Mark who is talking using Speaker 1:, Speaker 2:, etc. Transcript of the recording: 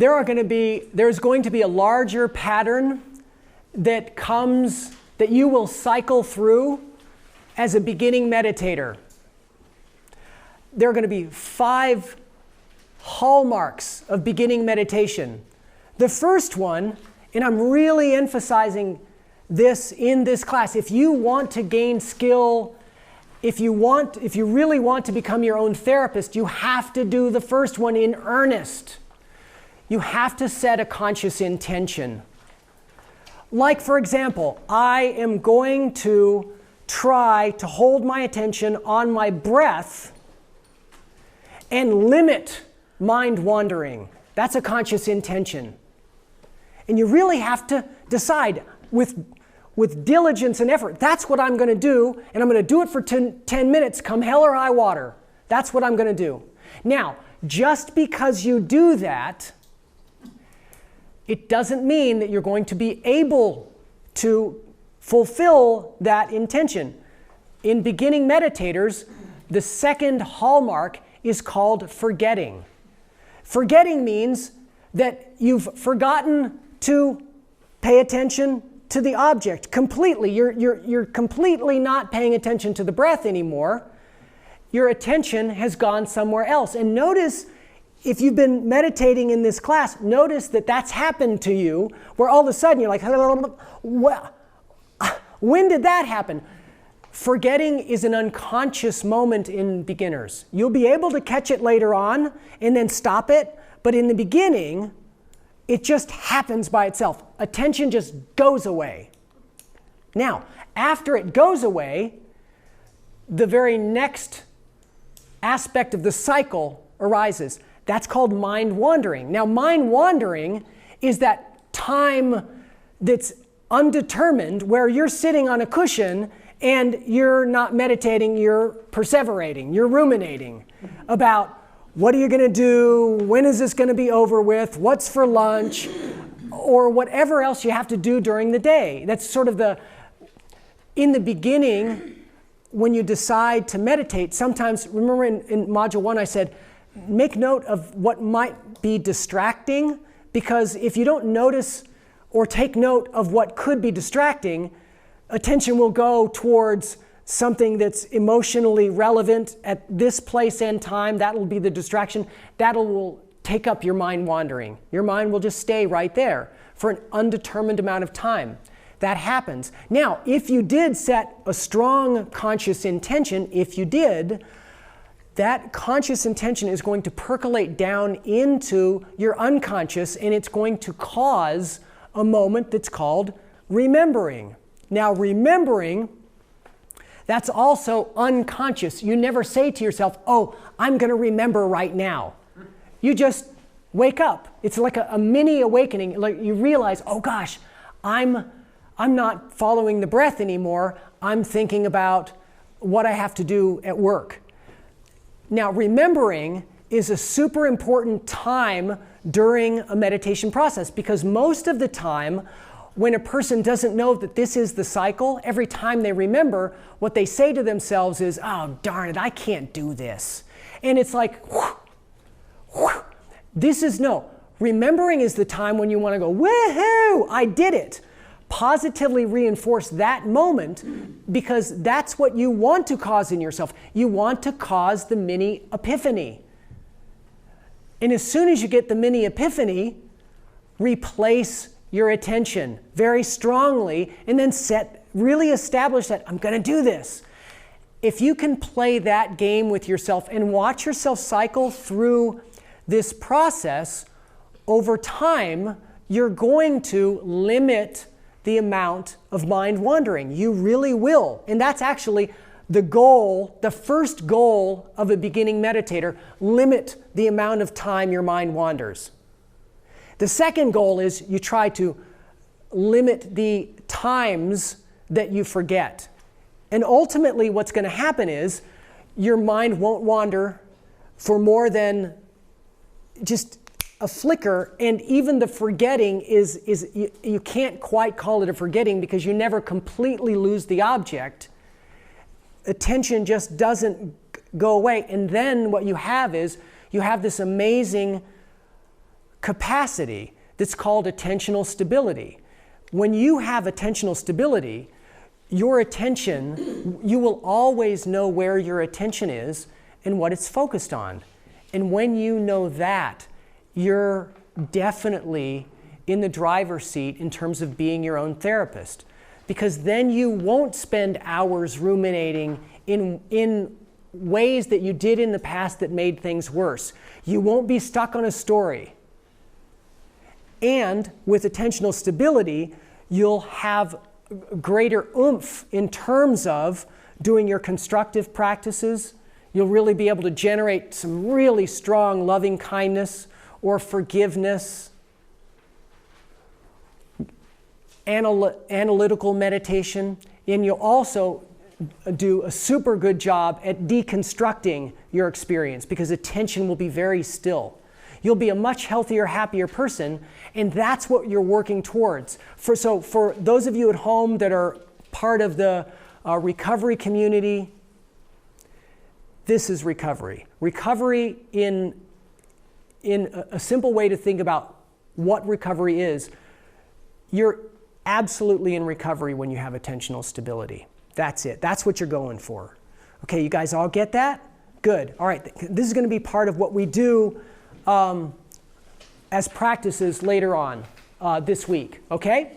Speaker 1: there's going to be a larger pattern that you will cycle through as a beginning meditator. There are going to be 5 hallmarks of beginning meditation. The first one, and I'm really emphasizing this in this class, if you want to gain skill, if you really want to become your own therapist, you have to do the first one in earnest. You have to set a conscious intention. Like, for example, I am going to try to hold my attention on my breath and limit mind wandering. That's a conscious intention. And you really have to decide with diligence and effort, that's what I'm going to do, and I'm going to do it for 10 minutes, come hell or high water. That's what I'm going to do. Now, just because you do that, it doesn't mean that you're going to be able to fulfill that intention. In beginning meditators, the second hallmark is called forgetting. Forgetting means that you've forgotten to pay attention to the object completely. You're completely not paying attention to the breath anymore. Your attention has gone somewhere else. And notice, if you've been meditating in this class, notice that that's happened to you, where all of a sudden you're like, when did that happen? Forgetting is an unconscious moment in beginners. You'll be able to catch it later on and then stop it, but in the beginning, it just happens by itself. Attention just goes away. Now, after it goes away, the very next aspect of the cycle arises. That's called mind wandering. Now, mind wandering is that time that's undetermined, where you're sitting on a cushion and you're not meditating, you're perseverating, you're ruminating about what are you going to do, when is this going to be over with, what's for lunch, or whatever else you have to do during the day. That's sort of in the beginning, when you decide to meditate, sometimes, remember in Module 1 I said, make note of what might be distracting, because if you don't notice or take note of what could be distracting, attention will go towards something that's emotionally relevant at this place and time. That will be the distraction. That will take up your mind wandering. Your mind will just stay right there for an undetermined amount of time. That happens. Now, if you did set a strong conscious intention, that conscious intention is going to percolate down into your unconscious, and it's going to cause a moment that's called remembering. Now, remembering, that's also unconscious. You never say to yourself, oh, I'm going to remember right now. You just wake up. It's like a mini awakening. Like you realize, oh gosh, I'm not following the breath anymore. I'm thinking about what I have to do at work. Now, remembering is a super important time during a meditation process, because most of the time, when a person doesn't know that this is the cycle, every time they remember, what they say to themselves is, oh, darn it, I can't do this. And it's like, whoosh, whoosh. Remembering is the time when you want to go, woohoo, I did it. Positively reinforce that moment, because that's what you want to cause in yourself. You want to cause the mini epiphany. And as soon as you get the mini epiphany, replace your attention very strongly, and then really establish that I'm going to do this. If you can play that game with yourself and watch yourself cycle through this process, over time, you're going to limit the amount of mind wandering. You really will. And that's actually the goal, the first goal of a beginning meditator: limit the amount of time your mind wanders. The second goal is you try to limit the times that you forget. And ultimately what's going to happen is your mind won't wander for more than just a flicker, and even the forgetting is you can't quite call it a forgetting, because you never completely lose the object. Attention just doesn't go away. And then what you have is you have this amazing capacity that's called attentional stability. When you have attentional stability, your attention, you will always know where your attention is and what it's focused on. And when you know that, you're definitely in the driver's seat in terms of being your own therapist. Because then you won't spend hours ruminating in ways that you did in the past that made things worse. You won't be stuck on a story. And with attentional stability, you'll have greater oomph in terms of doing your constructive practices. You'll really be able to generate some really strong loving kindness or forgiveness, analytical meditation, and you'll also do a super good job at deconstructing your experience because attention will be very still. You'll be a much healthier, happier person, and that's what you're working towards. So for those of you at home that are part of the recovery community, this is recovery. Recovery in a simple way to think about what recovery is, you're absolutely in recovery when you have attentional stability. That's it. That's what you're going for. Okay, you guys all get that? Good. All right, this is going to be part of what we do as practices later on this week, okay?